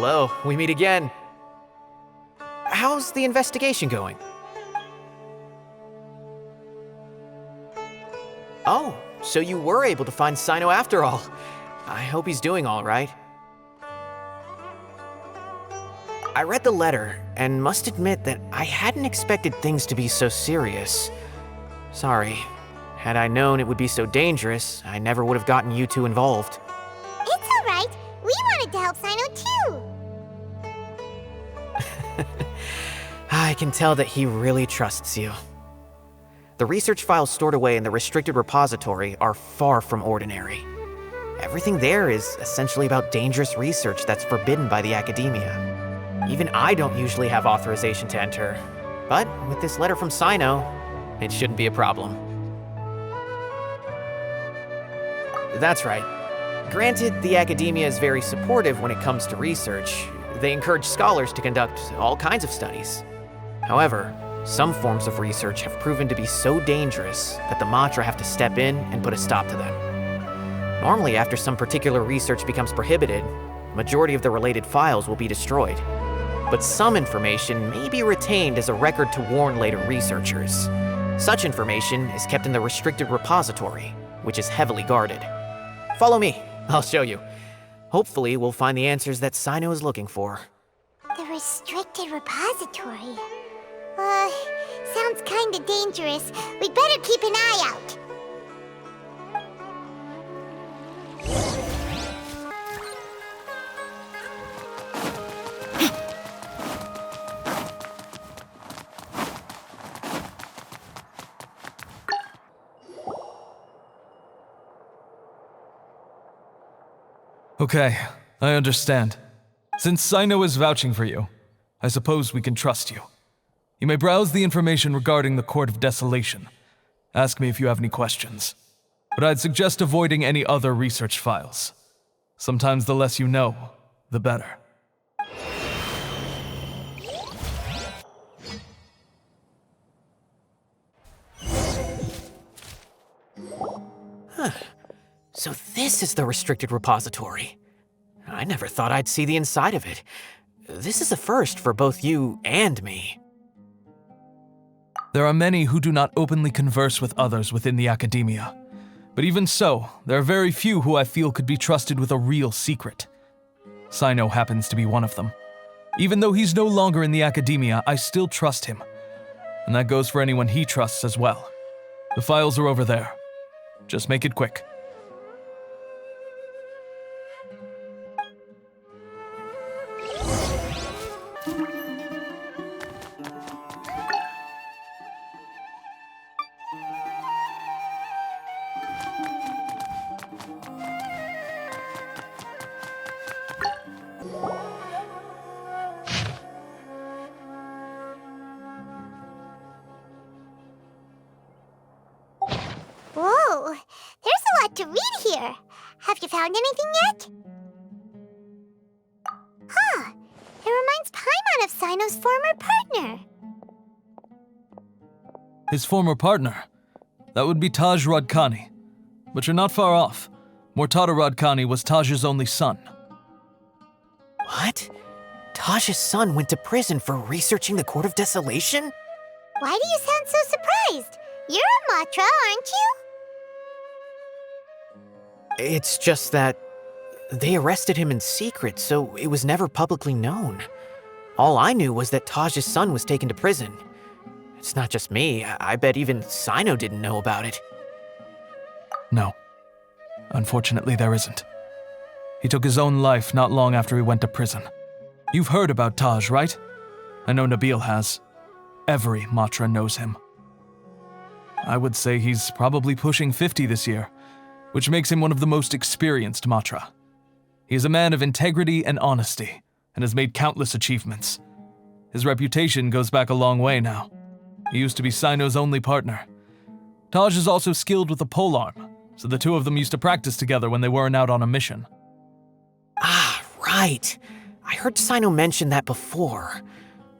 Hello, we meet again. How's the investigation going? Oh, so you were able to find Cyno after all. I hope he's doing all right. I read the letter, and must admit that I hadn't expected things to be so serious. Sorry. Had I known it would be so dangerous, I never would have gotten you two involved. It's all right. We wanted to help Cyno too. I can tell that he really trusts you. The research files stored away in the restricted repository are far from ordinary. Everything there is essentially about dangerous research that's forbidden by the academia. Even I don't usually have authorization to enter, but with this letter from Cyno, it shouldn't be a problem. That's right. Granted, the academia is very supportive when it comes to research. They encourage scholars to conduct all kinds of studies. However, some forms of research have proven to be so dangerous that the Matra have to step in and put a stop to them. Normally, after some particular research becomes prohibited, the majority of the related files will be destroyed. But some information may be retained as a record to warn later researchers. Such information is kept in the restricted repository, which is heavily guarded. Follow me, I'll show you. Hopefully, we'll find the answers that Cyno is looking for. The restricted repository. Sounds kinda dangerous. We'd better keep an eye out. Okay, I understand. Since Cyno is vouching for you, I suppose we can trust you. You may browse the information regarding the Court of Desolation. Ask me if you have any questions. But I'd suggest avoiding any other research files. Sometimes the less you know, the better. So this is the restricted repository. I never thought I'd see the inside of it. This is a first for both you and me. There are many who do not openly converse with others within the academia. But even so, there are very few who I feel could be trusted with a real secret. Cyno happens to be one of them. Even though he's no longer in the academia, I still trust him. And that goes for anyone he trusts as well. The files are over there. Just make it quick. Whoa, there's a lot to read here. Have you found anything yet? Huh, it reminds Paimon of Cyno's former partner. His former partner? That would be Taj Radkani. But you're not far off. Mortada Radkani was Taj's only son. What? Taj's son went to prison for researching the Court of Desolation? Why do you sound so surprised? You're a Matra, aren't you? It's just that they arrested him in secret, so it was never publicly known. All I knew was that Taj's son was taken to prison. It's not just me. I bet even Cyno didn't know about it. No. Unfortunately, there isn't. He took his own life not long after he went to prison. You've heard about Taj, right? I know Nabil has. Every Matra knows him. I would say he's probably pushing 50 this year, which makes him one of the most experienced Matra. He is a man of integrity and honesty, and has made countless achievements. His reputation goes back a long way now. He used to be Cyno's only partner. Taj is also skilled with a polearm, so the two of them used to practice together when they weren't out on a mission. Ah, right. I heard Cyno mention that before.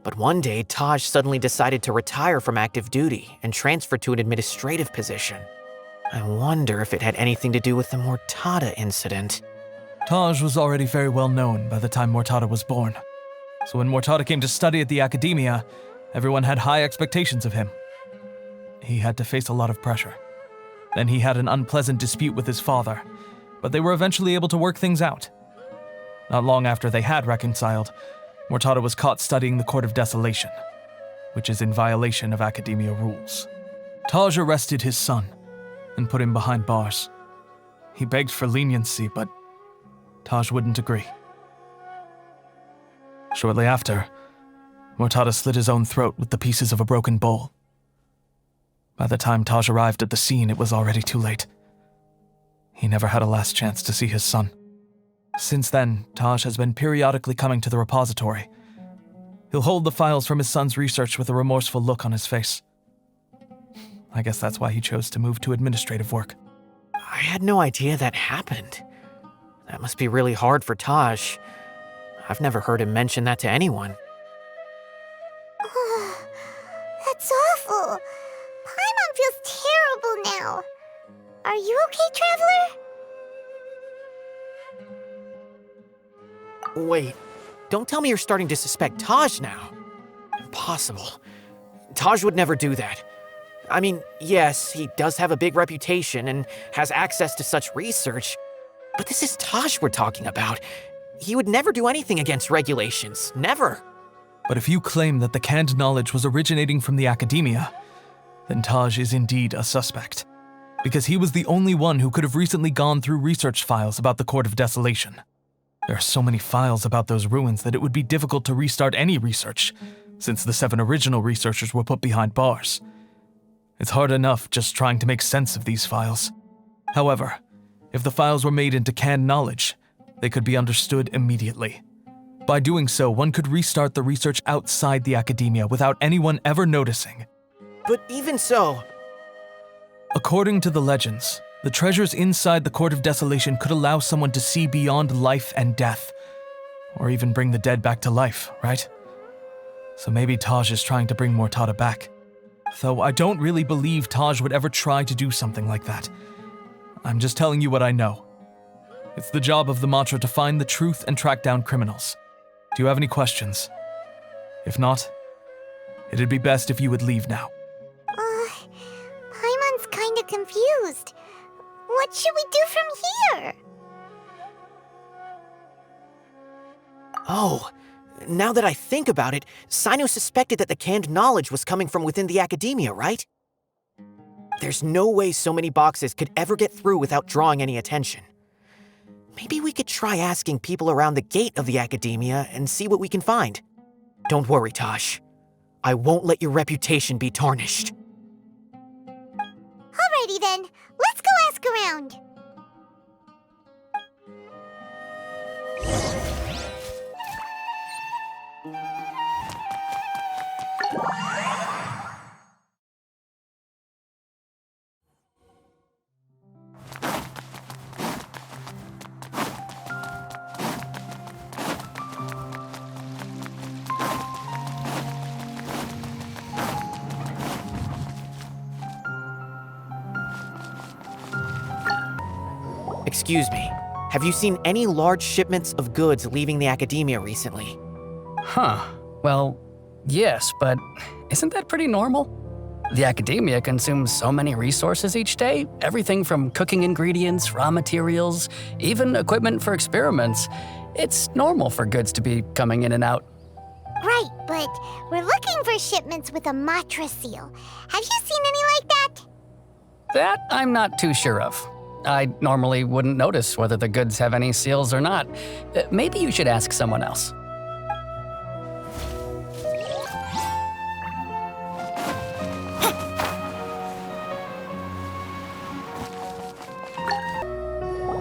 But one day, Taj suddenly decided to retire from active duty and transfer to an administrative position. I wonder if it had anything to do with the Mortada incident. Taj was already very well known by the time Mortada was born. So when Mortada came to study at the academia, everyone had high expectations of him. He had to face a lot of pressure. Then he had an unpleasant dispute with his father, but they were eventually able to work things out. Not long after they had reconciled, Mortada was caught studying the Court of Desolation, which is in violation of academia rules. Taj arrested his son and put him behind bars. He begged for leniency, but Taj wouldn't agree. Shortly after, Mortada slit his own throat with the pieces of a broken bowl. By the time Taj arrived at the scene, it was already too late. He never had a last chance to see his son. Since then, Taj has been periodically coming to the repository. He'll hold the files from his son's research with a remorseful look on his face. I guess that's why he chose to move to administrative work. I had no idea that happened. That must be really hard for Taj. I've never heard him mention that to anyone. Oh, that's awful. Paimon feels terrible now. Are you okay, Traveler? Wait, don't tell me you're starting to suspect Taj now. Impossible. Taj would never do that. I mean, yes, he does have a big reputation and has access to such research, but this is Taj we're talking about. He would never do anything against regulations. Never. But if you claim that the canned knowledge was originating from the academia, then Taj is indeed a suspect. Because he was the only one who could have recently gone through research files about the Court of Desolation. There are so many files about those ruins that it would be difficult to restart any research, since the 7 original researchers were put behind bars. It's hard enough just trying to make sense of these files. However, if the files were made into canned knowledge, they could be understood immediately. By doing so, one could restart the research outside the academia without anyone ever noticing. But even so... According to the legends, the treasures inside the Court of Desolation could allow someone to see beyond life and death, or even bring the dead back to life, right? So maybe Taj is trying to bring Mortada back. Though I don't really believe Taj would ever try to do something like that. I'm just telling you what I know. It's the job of the Matra to find the truth and track down criminals. Do you have any questions? If not, it'd be best if you would leave now. Paimon's kinda confused. What should we do from here? Oh, now that I think about it, Cyno suspected that the canned knowledge was coming from within the academia, right? There's no way so many boxes could ever get through without drawing any attention. Maybe we could try asking people around the gate of the academia and see what we can find. Don't worry, Taj. I won't let your reputation be tarnished. Alrighty then, let's go ask around. Excuse me, have you seen any large shipments of goods leaving the academia recently? Huh. Well, yes, but isn't that pretty normal? The academia consumes so many resources each day, everything from cooking ingredients, raw materials, even equipment for experiments. It's normal for goods to be coming in and out. Right, but we're looking for shipments with a Matra seal. Have you seen any like that? That I'm not too sure of. I normally wouldn't notice whether the goods have any seals or not. Maybe you should ask someone else.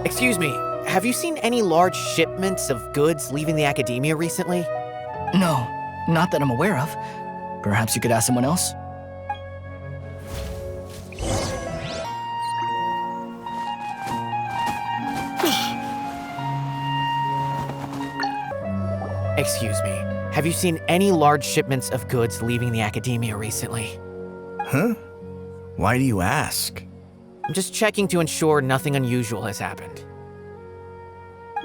Excuse me, have you seen any large shipments of goods leaving the academia recently? No, not that I'm aware of. Perhaps you could ask someone else? Excuse me, have you seen any large shipments of goods leaving the academia recently? Huh? Why do you ask? I'm just checking to ensure nothing unusual has happened.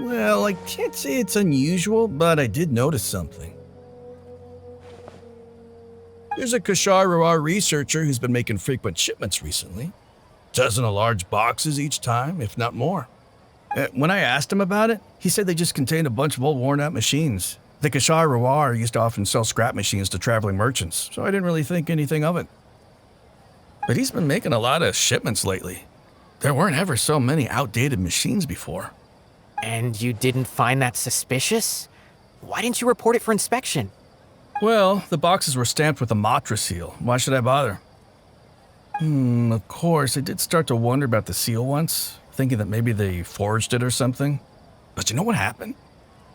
Well, I can't say it's unusual, but I did notice something. There's a Kashar researcher who's been making frequent shipments recently. Dozen of large boxes each time, if not more. When I asked him about it, he said they just contained a bunch of old worn-out machines. The Kashar used to often sell scrap machines to traveling merchants, so I didn't really think anything of it. But he's been making a lot of shipments lately. There weren't ever so many outdated machines before. And you didn't find that suspicious? Why didn't you report it for inspection? Well, the boxes were stamped with a Matra seal. Why should I bother? Of course, I did start to wonder about the seal once, thinking that maybe they forged it or something. But you know what happened?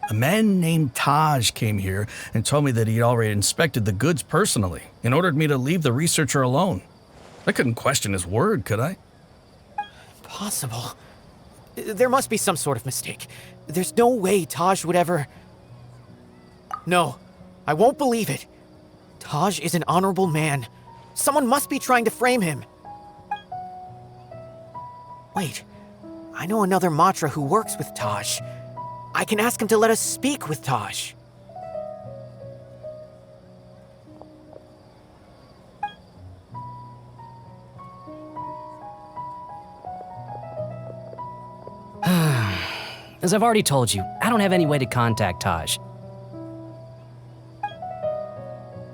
A man named Taj came here and told me that he'd already inspected the goods personally and ordered me to leave the researcher alone. I couldn't question his word, could I? Impossible. There must be some sort of mistake. There's no way Taj would ever... No, I won't believe it. Taj is an honorable man. Someone must be trying to frame him. Wait, I know another Matra who works with Taj. I can ask him to let us speak with Taj. As I've already told you, I don't have any way to contact Taj.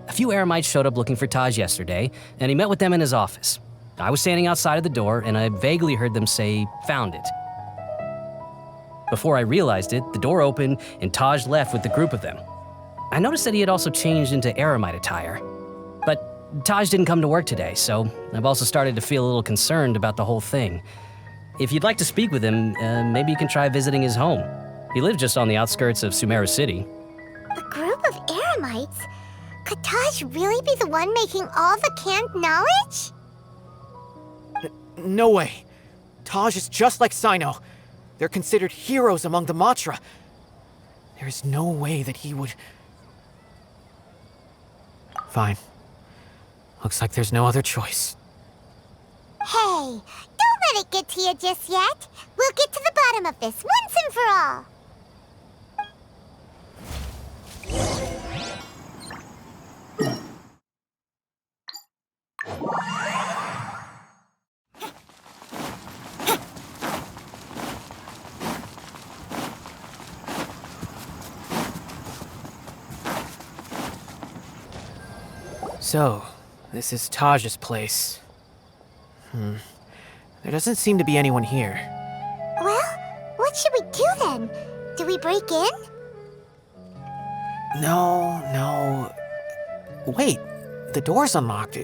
A few Eremites showed up looking for Taj yesterday, and he met with them in his office. I was standing outside of the door, and I vaguely heard them say, "Found it." Before I realized it, the door opened, and Taj left with the group of them. I noticed that he had also changed into Eremite attire. But Taj didn't come to work today, so I've also started to feel a little concerned about the whole thing. If you'd like to speak with him, maybe you can try visiting his home. He lives just on the outskirts of Sumeru City. A group of Eremites? Could Taj really be the one making all the canned knowledge? No way. Taj is just like Cyno. They're considered heroes among the Matra. There is no way that he would... Fine. Looks like there's no other choice. Hey, don't let it get to you just yet. We'll get to the bottom of this once and for all. So, this is Taj's place. There doesn't seem to be anyone here. Well, what should we do then? Do we break in? No. Wait, the door's unlocked.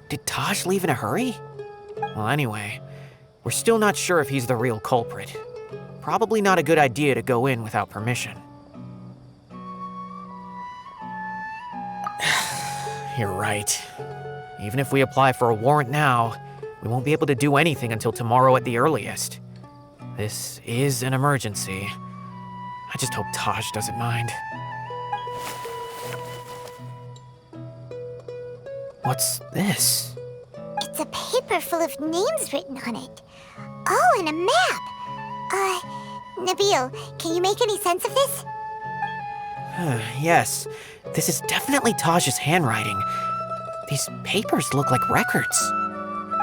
Did Taj leave in a hurry? Well, anyway, we're still not sure if he's the real culprit. Probably not a good idea to go in without permission. You're right. Even if we apply for a warrant now, we won't be able to do anything until tomorrow at the earliest. This is an emergency. I just hope Taj doesn't mind. What's this? It's a paper full of names written on it. Oh, and a map. Nabil, can you make any sense of this? Yes, this is definitely Taj's handwriting. These papers look like records.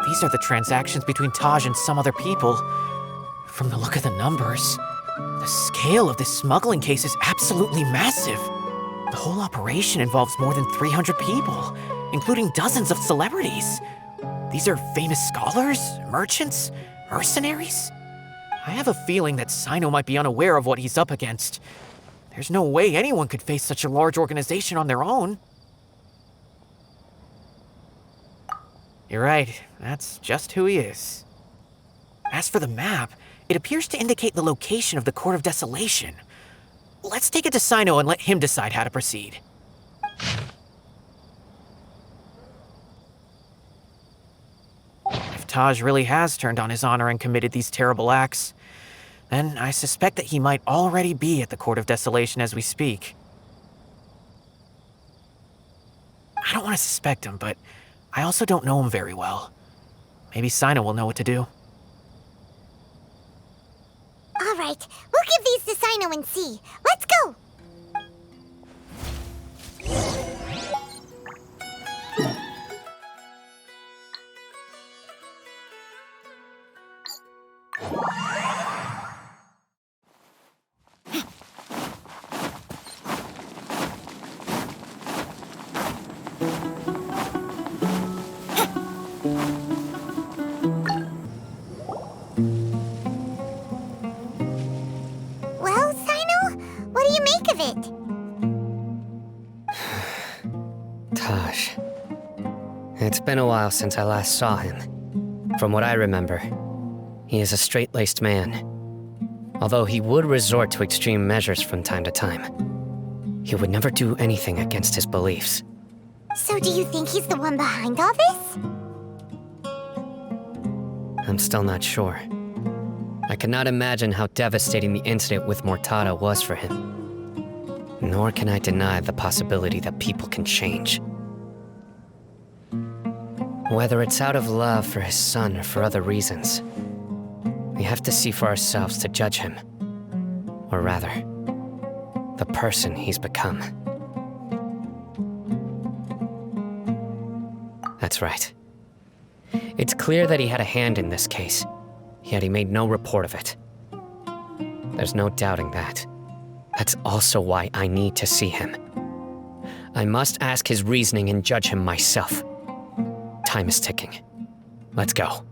These are the transactions between Taj and some other people. From the look of the numbers, the scale of this smuggling case is absolutely massive. The whole operation involves more than 300 people, including dozens of celebrities. These are famous scholars, merchants, mercenaries. I have a feeling that Cyno might be unaware of what he's up against. There's no way anyone could face such a large organization on their own. You're right, that's just who he is. As for the map, it appears to indicate the location of the Court of Desolation. Let's take it to Cyno and let him decide how to proceed. If Taj really has turned on his honor and committed these terrible acts, then I suspect that he might already be at the Court of Desolation as we speak. I don't want to suspect him, but I also don't know him very well. Maybe Cyno will know what to do. All All right, we'll give these to Cyno and see. Let's go! Well, Cyno, what do you make of it? Taj. It's been a while since I last saw him. From what I remember, he is a straight-laced man. Although he would resort to extreme measures from time to time, he would never do anything against his beliefs. So do you think he's the one behind all this? I'm still not sure. I cannot imagine how devastating the incident with Mortada was for him. Nor can I deny the possibility that people can change. Whether it's out of love for his son or for other reasons, we have to see for ourselves to judge him. Or rather, the person he's become. That's right. It's clear that he had a hand in this case, yet he made no report of it. There's no doubting that. That's also why I need to see him. I must ask his reasoning and judge him myself. Time is ticking. Let's go.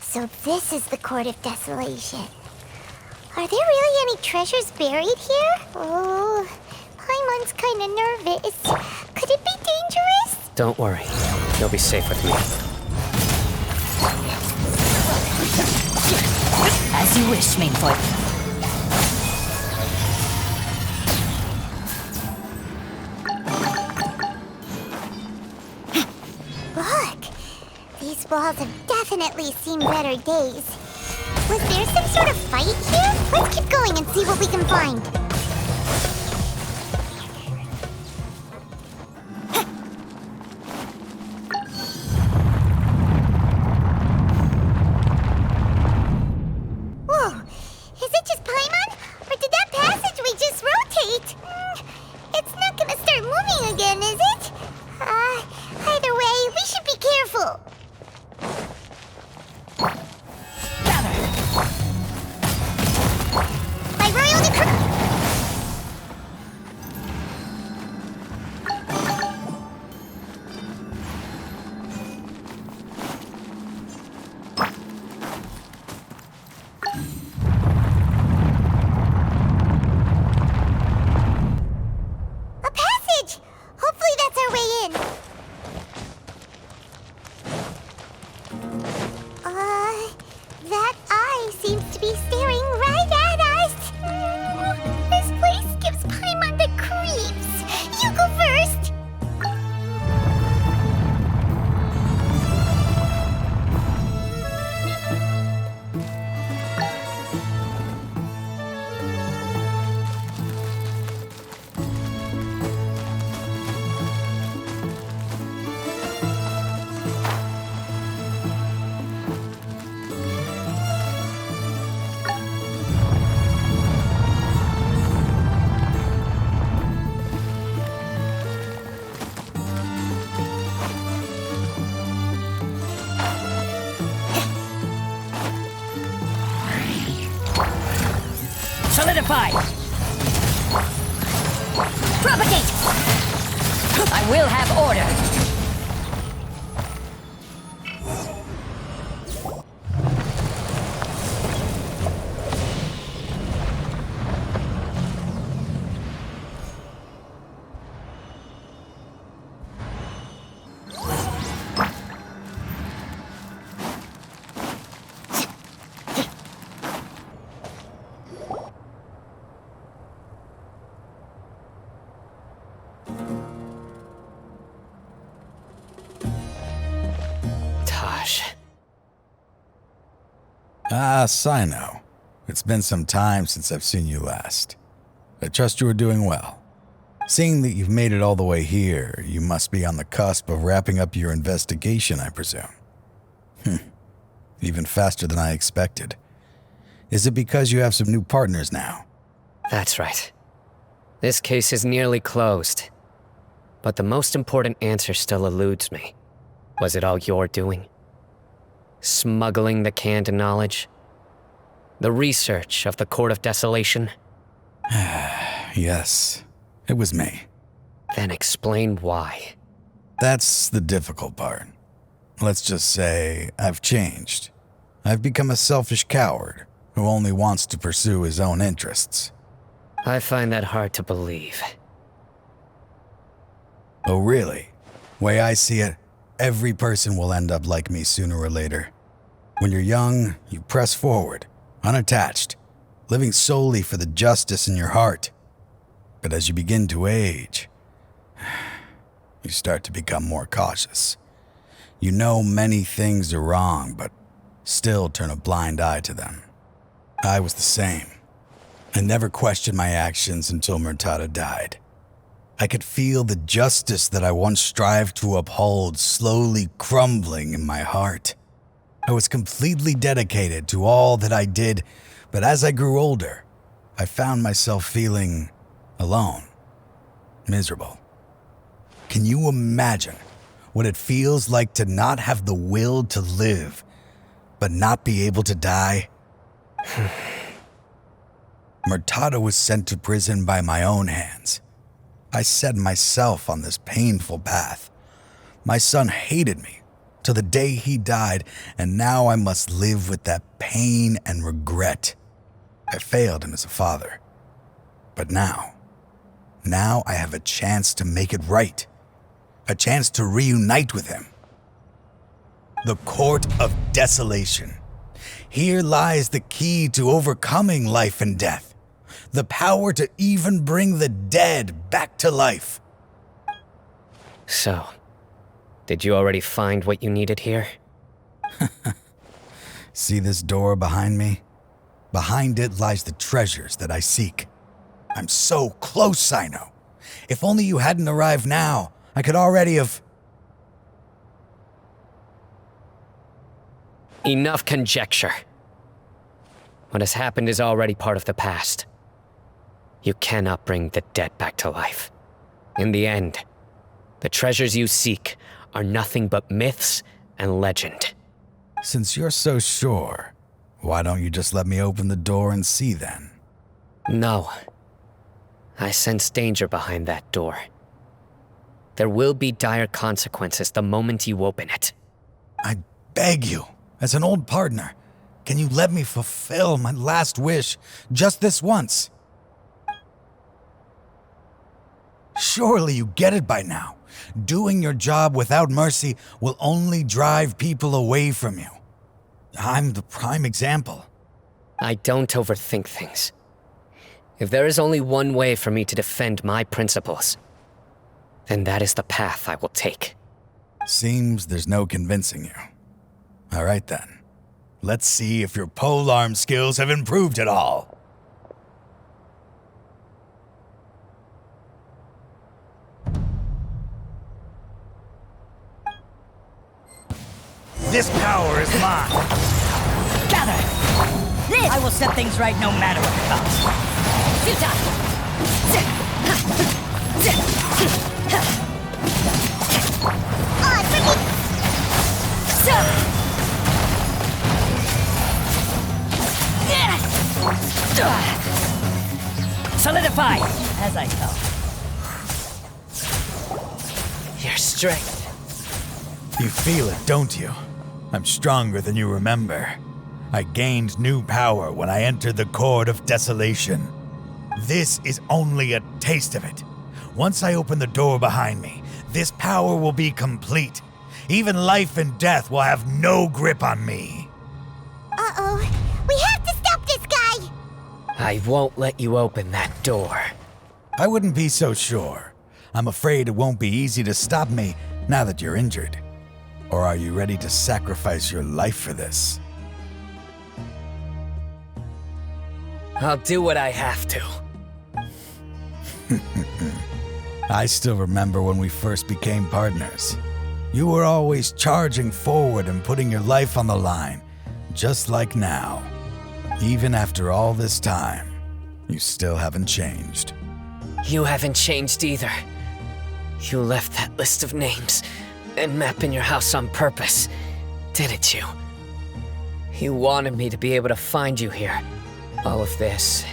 So this is the Court of Desolation. Are there really any treasures buried here? Oh, Paimon's kinda nervous. Could it be dangerous? Don't worry. You'll be safe with me. As you wish, Mainfoot. Look! These walls have definitely seen better days. Was there some sort of fight here? Let's keep going and see what we can find. Whoa! Is it just Paimon? Or did that passageway just rotate? It's not gonna start moving again, is it? Either way, we should be careful. By royal decree... Solidify! Propagate! I will have order! Ah, Cyno. It's been some time since I've seen you last. I trust you are doing well. Seeing that you've made it all the way here, you must be on the cusp of wrapping up your investigation, I presume. Even faster than I expected. Is it because you have some new partners now? That's right. This case is nearly closed. But the most important answer still eludes me. Was it all your doing? Smuggling the canned knowledge? The research of the Court of Desolation? Yes, it was me. Then explain why. That's the difficult part. Let's just say I've changed. I've become a selfish coward who only wants to pursue his own interests. I find that hard to believe. Oh, really? Way I see it, every person will end up like me sooner or later. When you're young, you press forward, unattached, living solely for the justice in your heart. But as you begin to age, you start to become more cautious. You know many things are wrong, but still turn a blind eye to them. I was the same. I never questioned my actions until Matra died. I could feel the justice that I once strived to uphold slowly crumbling in my heart. I was completely dedicated to all that I did, but as I grew older, I found myself feeling alone, miserable. Can you imagine what it feels like to not have the will to live, but not be able to die? Murtada was sent to prison by my own hands. I set myself on this painful path. My son hated me till the day he died, and now I must live with that pain and regret. I failed him as a father. But now I have a chance to make it right. A chance to reunite with him. The Court of Desolation. Here lies the key to overcoming life and death. The power to even bring the dead back to life. So, did you already find what you needed here? See this door behind me? Behind it lies the treasures that I seek. I'm so close, Cyno. If only you hadn't arrived now, I could already have... Enough conjecture. What has happened is already part of the past. You cannot bring the dead back to life. In the end, the treasures you seek are nothing but myths and legend. Since you're so sure, why don't you just let me open the door and see then? No. I sense danger behind that door. There will be dire consequences the moment you open it. I beg you, as an old partner, can you let me fulfill my last wish just this once? Surely you get it by now. Doing your job without mercy will only drive people away from you. I'm the prime example. I don't overthink things. If there is only one way for me to defend my principles, then that is the path I will take. Seems there's no convincing you. All right then. Let's see if your polearm skills have improved at all. This power is mine. Gather! This! I will set things right no matter what the cost. Suta! Oh, freaking... die as I go. Your strength. You feel it, don't you? I'm stronger than you remember. I gained new power when I entered the Court of Desolation. This is only a taste of it. Once I open the door behind me, this power will be complete. Even life and death will have no grip on me. Uh-oh. We have to stop this guy! I won't let you open that door. I wouldn't be so sure. I'm afraid it won't be easy to stop me now that you're injured. Or are you ready to sacrifice your life for this? I'll do what I have to. I still remember when we first became partners. You were always charging forward and putting your life on the line, just like now. Even after all this time, you still haven't changed. You haven't changed either. You left that list of names and map in your house on purpose, didn't you? You wanted me to be able to find you here. All of this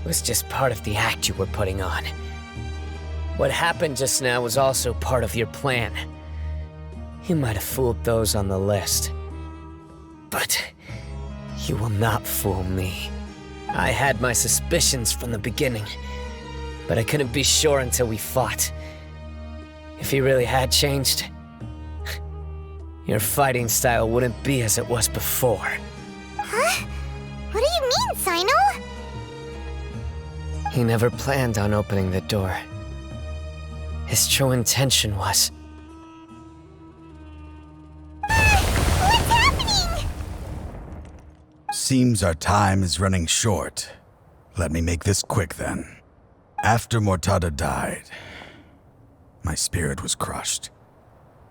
was just part of the act you were putting on. What happened just now was also part of your plan. You might have fooled those on the list, but you will not fool me. I had my suspicions from the beginning, but I couldn't be sure until we fought. If he really had changed, your fighting style wouldn't be as it was before. Huh? What do you mean, Cyno? He never planned on opening the door. His true intention was... What's happening? Seems our time is running short. Let me make this quick then. After Mortada died, my spirit was crushed.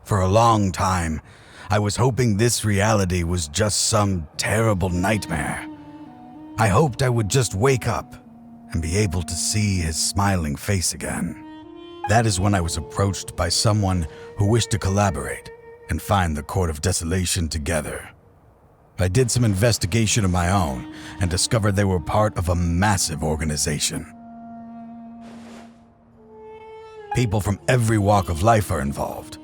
For a long time, I was hoping this reality was just some terrible nightmare. I hoped I would just wake up and be able to see his smiling face again. That is when I was approached by someone who wished to collaborate and find the Court of Desolation together. I did some investigation of my own and discovered they were part of a massive organization. People from every walk of life are involved.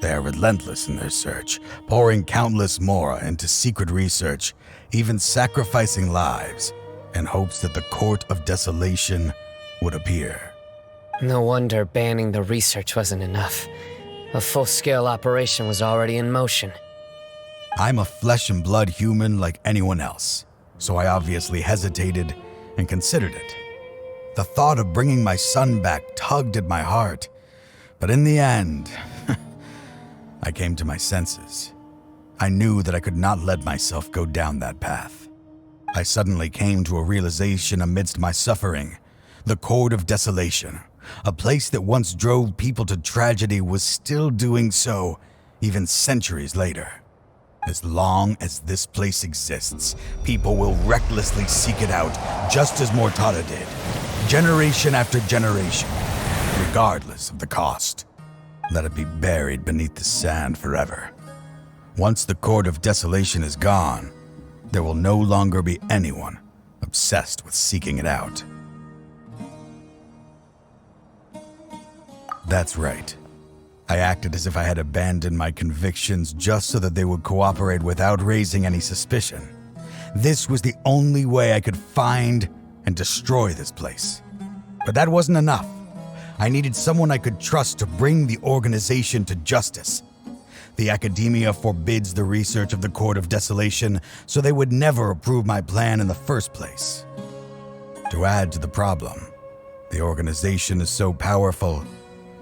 They are relentless in their search, pouring countless mora into secret research, even sacrificing lives in hopes that the Court of Desolation would appear. No wonder banning the research wasn't enough. A full-scale operation was already in motion. I'm a flesh and blood human like anyone else, so I obviously hesitated and considered it. The thought of bringing my son back tugged at my heart, but in the end, I came to my senses. I knew that I could not let myself go down that path. I suddenly came to a realization amidst my suffering. The Court of Desolation, a place that once drove people to tragedy, was still doing so, even centuries later. As long as this place exists, people will recklessly seek it out, just as Mortada did, generation after generation, regardless of the cost. Let it be buried beneath the sand forever. Once the Court of Desolation is gone, there will no longer be anyone obsessed with seeking it out. That's right. I acted as if I had abandoned my convictions just so that they would cooperate without raising any suspicion. This was the only way I could find and destroy this place. But that wasn't enough. I needed someone I could trust to bring the organization to justice. The academia forbids the research of the Court of Desolation, so they would never approve my plan in the first place. To add to the problem, the organization is so powerful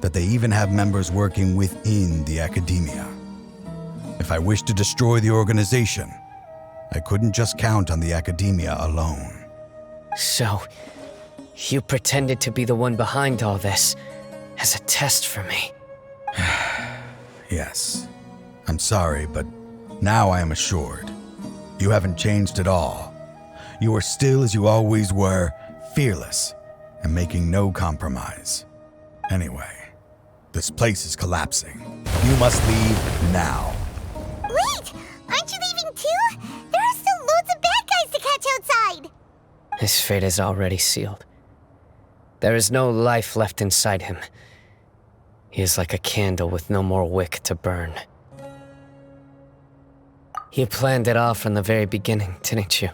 that they even have members working within the academia. If I wished to destroy the organization, I couldn't just count on the academia alone. So, you pretended to be the one behind all this, as a test for me. Yes. I'm sorry, but now I am assured. You haven't changed at all. You are still as you always were, fearless, and making no compromise. Anyway, this place is collapsing. You must leave now. Wait! Aren't you leaving too? There are still loads of bad guys to catch outside! His fate is already sealed. There is no life left inside him. He is like a candle with no more wick to burn. You planned it all from the very beginning, didn't you?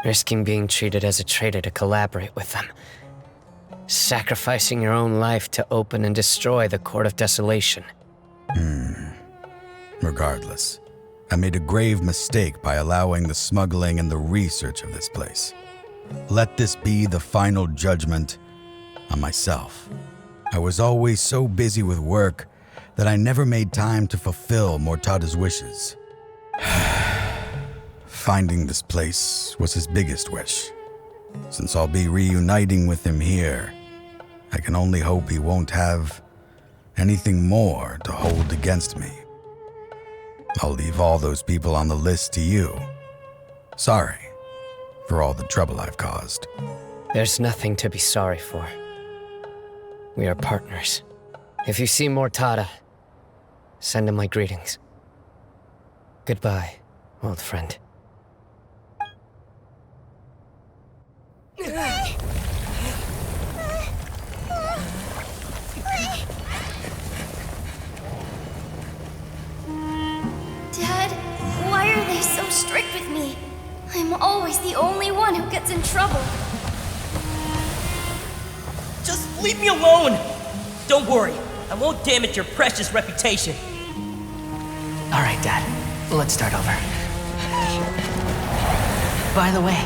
Risking being treated as a traitor to collaborate with them. Sacrificing your own life to open and destroy the Court of Desolation. Regardless, I made a grave mistake by allowing the smuggling and the research of this place. Let this be the final judgment on myself. I was always so busy with work that I never made time to fulfill Mortada's wishes. Finding this place was his biggest wish. Since I'll be reuniting with him here, I can only hope he won't have anything more to hold against me. I'll leave all those people on the list to you. Sorry for all the trouble I've caused. There's nothing to be sorry for. We are partners. If you see Mortada, send him my greetings. Goodbye, old friend. Dad, why are they so strict with me? I'm always the only one who gets in trouble. Just leave me alone! Don't worry, I won't damage your precious reputation. All right, Dad. Let's start over. By the way,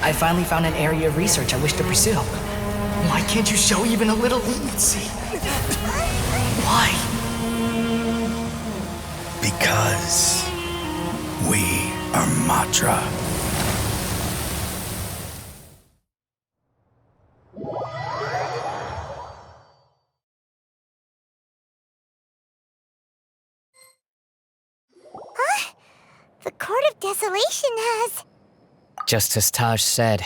I finally found an area of research I wish to pursue. Why can't you show even a little leniency? Why? Because we are Matra. The Court of Desolation has... Just as Taj said,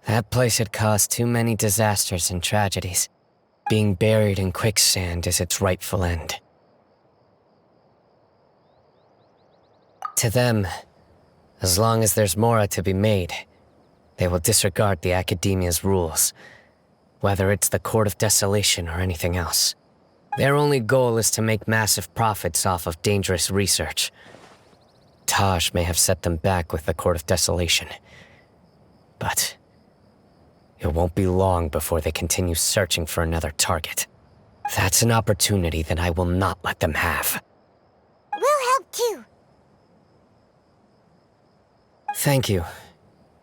that place had caused too many disasters and tragedies. Being buried in quicksand is its rightful end. To them, as long as there's more to be made, they will disregard the Academia's rules, whether it's the Court of Desolation or anything else. Their only goal is to make massive profits off of dangerous research. Taj may have set them back with the Court of Desolation, but it won't be long before they continue searching for another target. That's an opportunity that I will not let them have. We'll help too. Thank you,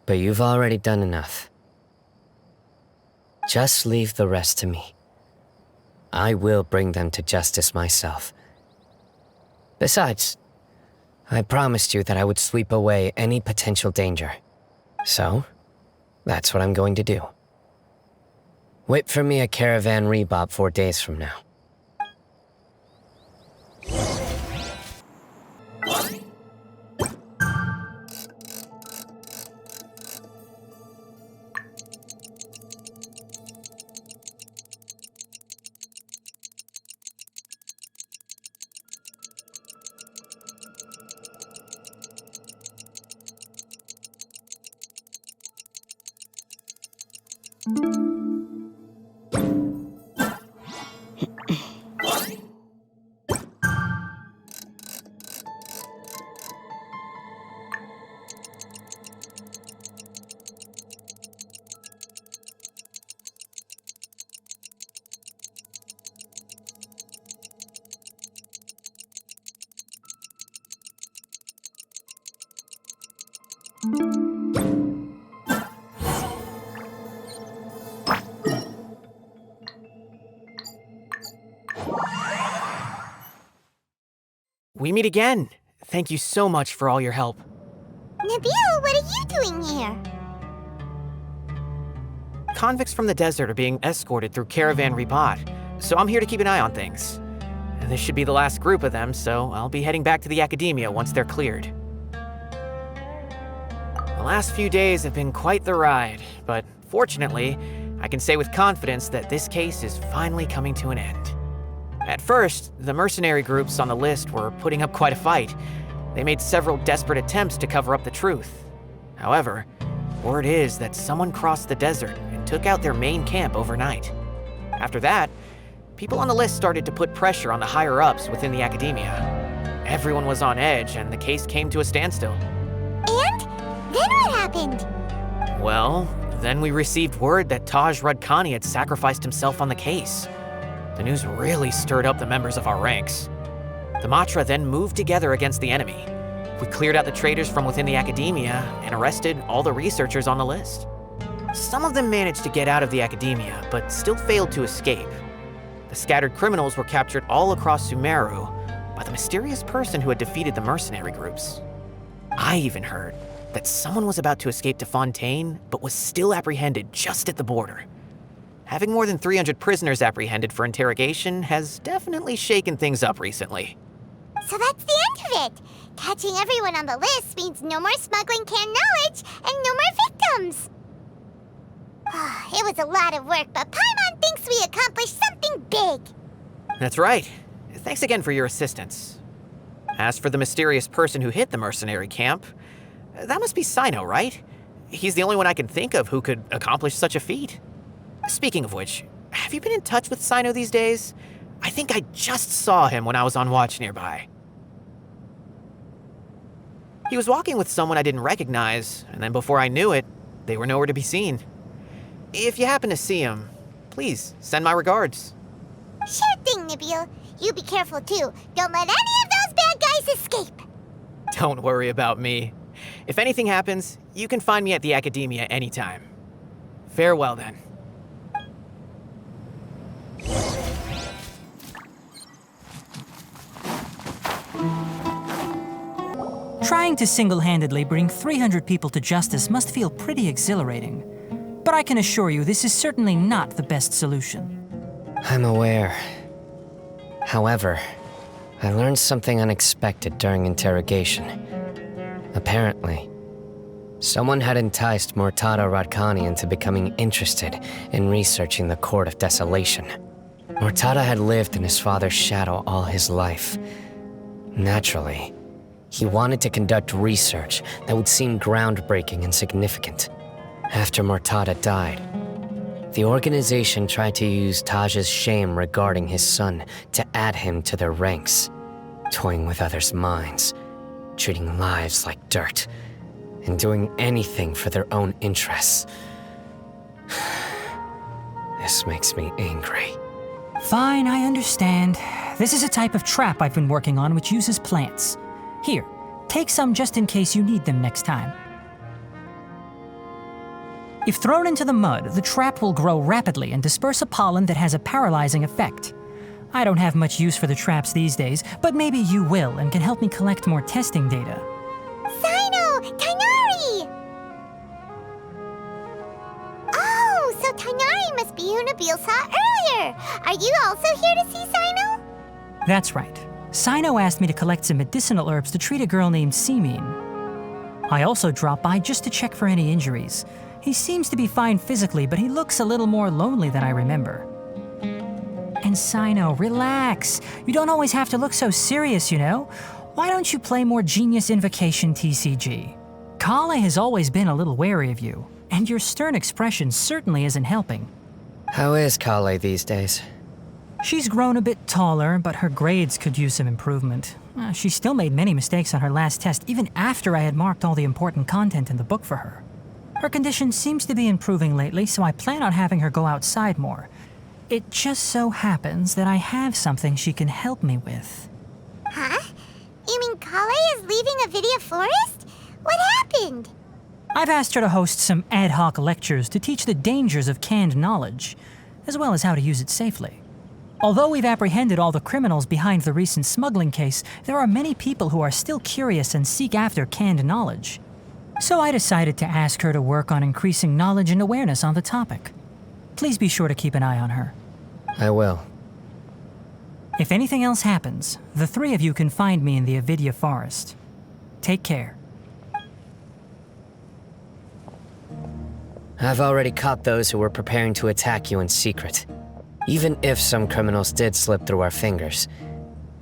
but you've already done enough. Just leave the rest to me. I will bring them to justice myself. Besides, I promised you that I would sweep away any potential danger. So, that's what I'm going to do. Wait for me at Caravan Ribat 4 days from now. We meet again. Thank you so much for all your help. Nabil, what are you doing here? Convicts from the desert are being escorted through Caravan Ribat, so I'm here to keep an eye on things. This should be the last group of them, so I'll be heading back to the Academia once they're cleared. The last few days have been quite the ride, but fortunately, I can say with confidence that this case is finally coming to an end. At first, the mercenary groups on the list were putting up quite a fight. They made several desperate attempts to cover up the truth. However, Word is that someone crossed the desert and took out their main camp overnight. After that, people on the list started to put pressure on the higher-ups within the academia. Everyone was on edge, and the case came to a standstill. And? Then what happened? Well, then we received word that Taj Radkani had sacrificed himself on the case. The news really stirred up the members of our ranks. The Matra then moved together against the enemy. We cleared out the traitors from within the academia and arrested all the researchers on the list. Some of them managed to get out of the academia, but still failed to escape. The scattered criminals were captured all across Sumeru by the mysterious person who had defeated the mercenary groups. I even heard that someone was about to escape to Fontaine, but was still apprehended just at the border. Having more than 300 prisoners apprehended for interrogation has definitely shaken things up recently. So that's the end of it. Catching everyone on the list means no more smuggling canned knowledge and no more victims. It was a lot of work, but Paimon thinks we accomplished something big. That's right. Thanks again for your assistance. As for the mysterious person who hit the mercenary camp, that must be Cyno, right? He's the only one I can think of who could accomplish such a feat. Speaking of which, have you been in touch with Cyno these days? I think I just saw him when I was on watch nearby. He was walking with someone I didn't recognize, and then before I knew it, they were nowhere to be seen. If you happen to see him, please send my regards. Sure thing, Nabil. You be careful too. Don't let any of those bad guys escape. Don't worry about me. If anything happens, you can find me at the Academia anytime. Farewell then. Trying to single-handedly bring 300 people to justice must feel pretty exhilarating. But I can assure you this is certainly not the best solution. I'm aware. However, I learned something unexpected during interrogation. Apparently, someone had enticed Murtada Radkani into becoming interested in researching the Court of Desolation. Murtada had lived in his father's shadow all his life. Naturally, he wanted to conduct research that would seem groundbreaking and significant. After Murtada died, the organization tried to use Taj's shame regarding his son to add him to their ranks, toying with others' minds, treating lives like dirt, and doing anything for their own interests. This makes me angry. Fine, I understand. This is a type of trap I've been working on which uses plants. Here, take some just in case you need them next time. If thrown into the mud, the trap will grow rapidly and disperse a pollen that has a paralyzing effect. I don't have much use for the traps these days, but maybe you will and can help me collect more testing data. Cyno! Tighnari! Oh, so Tighnari must be who Nabil saw earlier. Are you also here to see Cyno? That's right. Cyno asked me to collect some medicinal herbs to treat a girl named Simin. I also dropped by just to check for any injuries. He seems to be fine physically, but he looks a little more lonely than I remember. And Cyno, relax. You don't always have to look so serious, you know? Why don't you play more Genius Invocation TCG? Kale has always been a little wary of you, and your stern expression certainly isn't helping. How is Kale these days? She's grown a bit taller, but her grades could use some improvement. She still made many mistakes on her last test, even after I had marked all the important content in the book for her. Her condition seems to be improving lately, so I plan on having her go outside more. It just so happens that I have something she can help me with. Huh? You mean Kale is leaving Avidia Forest? What happened? I've asked her to host some ad hoc lectures to teach the dangers of canned knowledge, as well as how to use it safely. Although we've apprehended all the criminals behind the recent smuggling case, there are many people who are still curious and seek after canned knowledge. So I decided to ask her to work on increasing knowledge and awareness on the topic. Please be sure to keep an eye on her. I will. If anything else happens, the three of you can find me in the Avidia Forest. Take care. I've already caught those who were preparing to attack you in secret. Even if some criminals did slip through our fingers,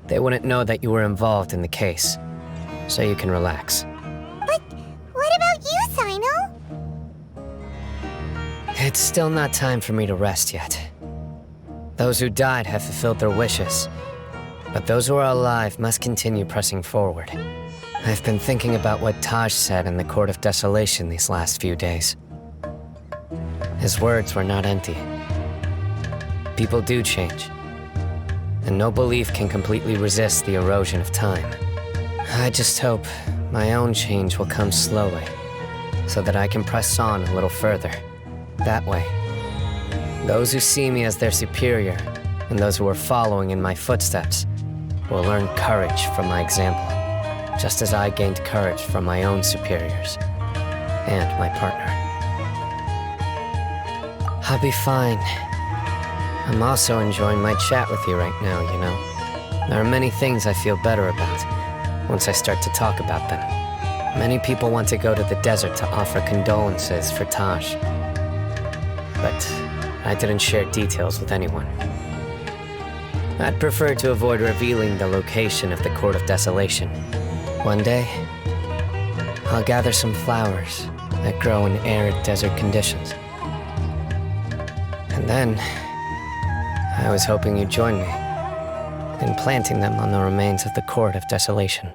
they wouldn't know that you were involved in the case. So you can relax. But what about you, Cyno? It's still not time for me to rest yet. Those who died have fulfilled their wishes, but those who are alive must continue pressing forward. I've been thinking about what Taj said in the Court of Desolation these last few days. His words were not empty. People do change, and no belief can completely resist the erosion of time. I just hope my own change will come slowly, so that I can press on a little further. That way, those who see me as their superior, and those who are following in my footsteps, will learn courage from my example, just as I gained courage from my own superiors, and my partner. I'll be fine. I'm also enjoying my chat with you right now, you know. There are many things I feel better about once I start to talk about them. Many people want to go to the desert to offer condolences for Taj, but I didn't share details with anyone. I'd prefer to avoid revealing the location of the Court of Desolation. One day, I'll gather some flowers that grow in arid desert conditions. And then, I was hoping you'd join me in planting them on the remains of the Court of Desolation.